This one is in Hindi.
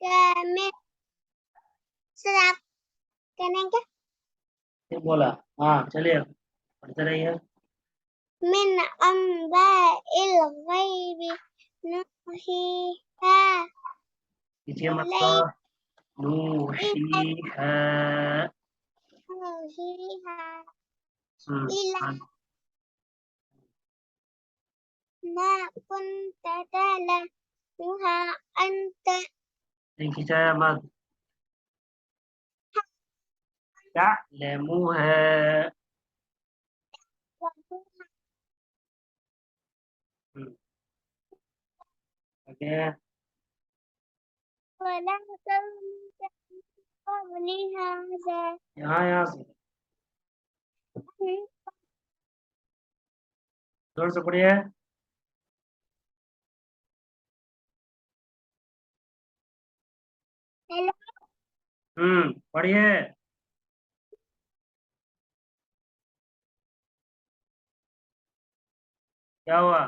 में सर आप कहने क्या क्या बोला? हाँ चलिए पढ़ते रहिए। मिन अंबाइल गैबि नुहीहा कीजिए मत इलैका नूहीहा। इला हाँ, मा कुन्त ta'laमुहा अंता नहीं खिंचाया मत। क्या लेमू है? ओके। वला तंसा क़ब्लि हाज़ा यहाँ से जोर से पढ़िए। हेलो पढ़िए। क्या हुआ?